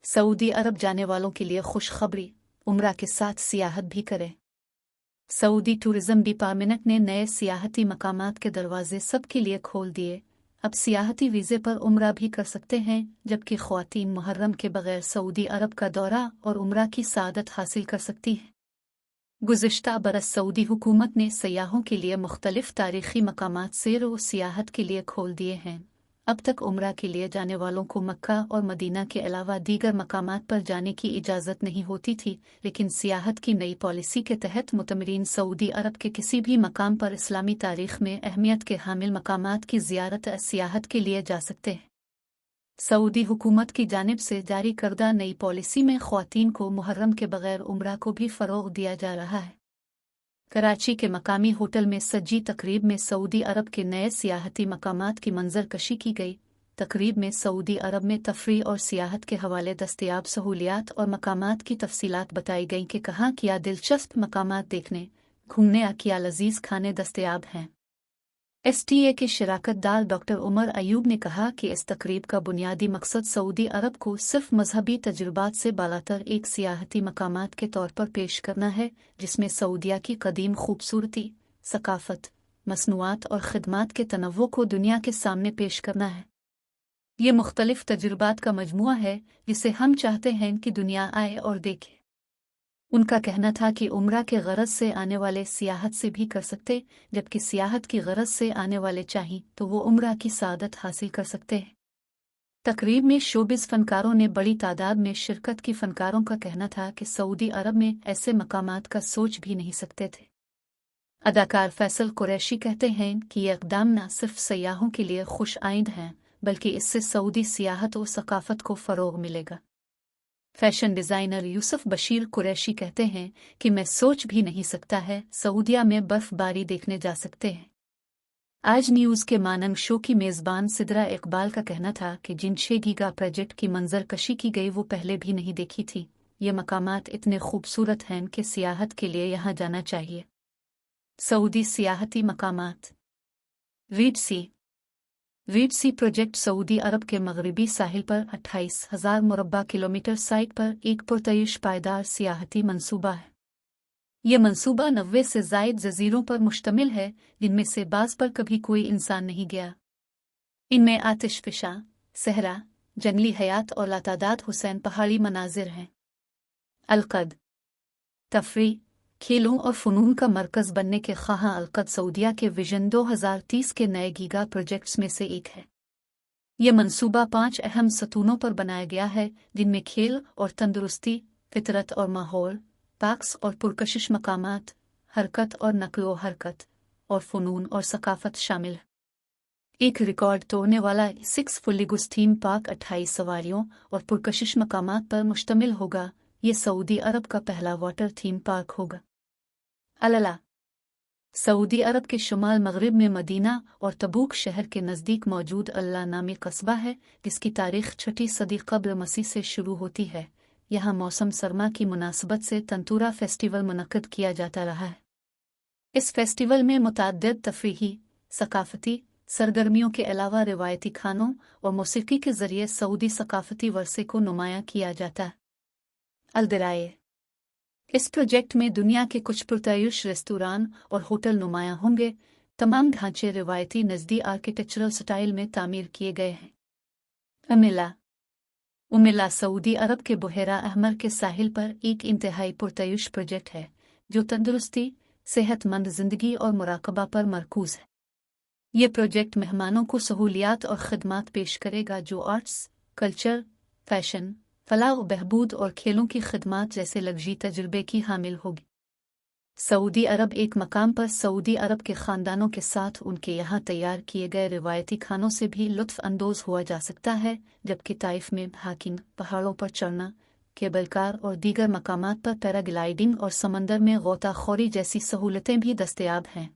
Saudi अरब जाने वालों के लिए खुशखबरी, उम्रा के साथ सियाहत भी करें। सऊदी टूरिज्म डिपार्टमेंट ने नए सियाहती मकामात के दरवाजे सबके लिए खोल दिए। अब सियाहती वीज़े पर उम्रा भी कर सकते हैं, जबकि ख्वातीन मुहर्रम के बगैर सऊदी अरब का दौरा और उम्रा की सआदत हासिल कर सकती हैं। गुज़िश्ता बरस सऊदी हुकूमत ने सयाहों के लिए मुख्तलिफ तारीख़ी मकामात सैर व सियाहत के लिए खोल दिए हैं। अब तक उम्रा के लिए जाने वालों को मक्का और मदीना के अलावा दीगर मकामात पर जाने की इजाज़त नहीं होती थी, लेकिन सियाहत की नई पॉलिसी के तहत मुतमरीन सऊदी अरब के किसी भी मकाम पर इस्लामी तारीख़ में अहमियत के हामिल मकामात की ज़ियारत सियाहत के लिए जा सकते हैं। सऊदी हुकूमत की जानिब से जारी करदा नई पॉलिसी में ख्वातीन को मुहर्रम के बगैर उम्रा को भी फ़रोग़ दिया जा रहा है। कराची के मकामी होटल में सजी तकरीब में सऊदी अरब के नए सियाहती मकामात की मंजर कशी की गई। तकरीब में सऊदी अरब में तफरीह और सियाहत के हवाले दस्तयाब सहूलियात और मकामात की तफसीलात बताई गईं कि कहाँ क्या दिलचस्प मकामात देखने, घूमने या क्या लजीज खाने दस्तयाब हैं। STA के शराकतदार डॉक्टर उमर अयूब ने कहा कि इस तकरीब का बुनियादी मकसद सऊदी अरब को सिर्फ मजहबी तजुर्बात से बालातर एक सियाहती मकामात के तौर पर पेश करना है, जिसमें सऊदिया की कदीम खूबसूरती, सकाफत, मसनूआत और खिदमात के तनव्वु को दुनिया के सामने पेश करना है। ये मुख्तलिफ तजुर्बात का मजमुआ है जिसे हम चाहते हैं कि दुनिया आए और देखे। उनका कहना था कि उम्रा के गरज से आने वाले सियाहत से भी कर सकते, जबकि सियाहत की गरज से आने वाले चाहें तो वो उम्रा की सआदत हासिल कर सकते हैं। तकरीब में शोबिज़ फनकारों ने बड़ी तादाद में शिरकत की। फनकारों का कहना था कि सऊदी अरब में ऐसे मकामात का सोच भी नहीं सकते थे। अदाकार फैसल कुरैशी कहते हैं कि ये इक़दाम न सिर्फ सयाहों के लिए खुश आइंद हैं, बल्कि इससे सऊदी सियाहत और सकाफत को फ़रोग़ मिलेगा। फैशन डिज़ाइनर यूसुफ बशीर कुरैशी कहते हैं कि मैं सोच भी नहीं सकता है सऊदिया में बर्फ़बारी देखने जा सकते हैं। आज न्यूज़ के मानंग शो की मेज़बान सिदरा इकबाल का कहना था कि जिन 6 गीगा प्रोजेक्ट की मंजर कशी की गई वो पहले भी नहीं देखी थी। ये मकामात इतने खूबसूरत हैं कि सियाहत के लिए यहाँ जाना चाहिए। सऊदी सियाहती मकामात। रीड सी प्रोजेक्ट सऊदी अरब के मगरबी साहिल पर 28,000 मुरब्बा किलोमीटर साइट पर एक पुरतयश पायदार सियाहती मंसूबा है। ये मंसूबा 90 से ज़ायद जजीरों पर मुश्तमिल है, जिनमें से बाज़ पर कभी कोई इंसान नहीं गया। इनमें आतिशफ़िशा, सहरा, जंगली हयात और लातादाद हुसैन पहाड़ी मनाजिर हैं। अलकद तफरी, खेलों और फ़नून का मरकज़ बनने के ख्वाहां अलकद सऊदिया के विजन 2030 के नए गीगा प्रोजेक्ट्स में से एक है। ये मंसूबा 5 अहम सतूनों पर बनाया गया है, जिनमें खेल और तंदुरुस्ती, फितरत और माहौल, पाक्स और पुरकशिश मकामात, हरकत और नक्लो हरकत, और फ़नून और सकाफत शामिल है। एक रिकॉर्ड तोड़ने वाला 6 फुल्लीगुस थीम पार्क 28 सवारियों और पुरकशिश मकामात पर मुश्तमिल होगा। ये सऊदी अरब का पहला वाटर थीम पार्क होगा। अलला सऊदी अरब के शुमाल मगरिब में मदीना और तबूक शहर के नज़दीक मौजूद अल्ला नामी कस्बा है, जिसकी तारीख़ 6ठी सदी क़ब्ल मसीह से शुरू होती है। यहाँ मौसम सरमा की मुनासबत से तंतूरा फेस्टिवल मुनक़्क़द किया जाता रहा है। इस फेस्टिवल में मुतअद्दिद तफ़रीही, सकाफ़ती सरगर्मियों के अलावा रिवायती खानों और मौसीक़ी के ज़रिए सऊदी सकाफ़ती वर्से को नुमायाँ किया जाता है। अलदराए इस प्रोजेक्ट में दुनिया के कुछ पुरतयश रेस्तोरां और होटल नुमायाँ होंगे। तमाम ढांचे रिवायती नज़दी आर्किटेक्चरल स्टाइल में तामीर किए गए हैं। उमिला सऊदी अरब के बुहेरा अहमर के साहिल पर एक इंतहाई पुरतयश प्रोजेक्ट है, जो तंदुरुस्ती, सेहतमंद ज़िंदगी और मुराकबा पर मरकूज़ है। ये प्रोजेक्ट मेहमानों को सहूलियात और खिदमात पेश करेगा जो आर्ट्स, कल्चर, फैशन, फलाह व बहबूद और खेलों की खिदमात जैसे लग्जरी तजुर्बे की हामिल होगी। सऊदी अरब एक मकाम पर सऊदी अरब के ख़ानदानों के साथ उनके यहाँ तैयार किए गए रिवायती खानों से भी लुत्फ़ अंदोज़ हुआ जा सकता है, जबकि ताइफ में हाइकिंग, पहाड़ों पर चढ़ना, केबल कार और दीगर मकामात पर पैराग्लाइडिंग और समंदर में गोताखोरी जैसी सहूलतें भी दस्तयाब हैं।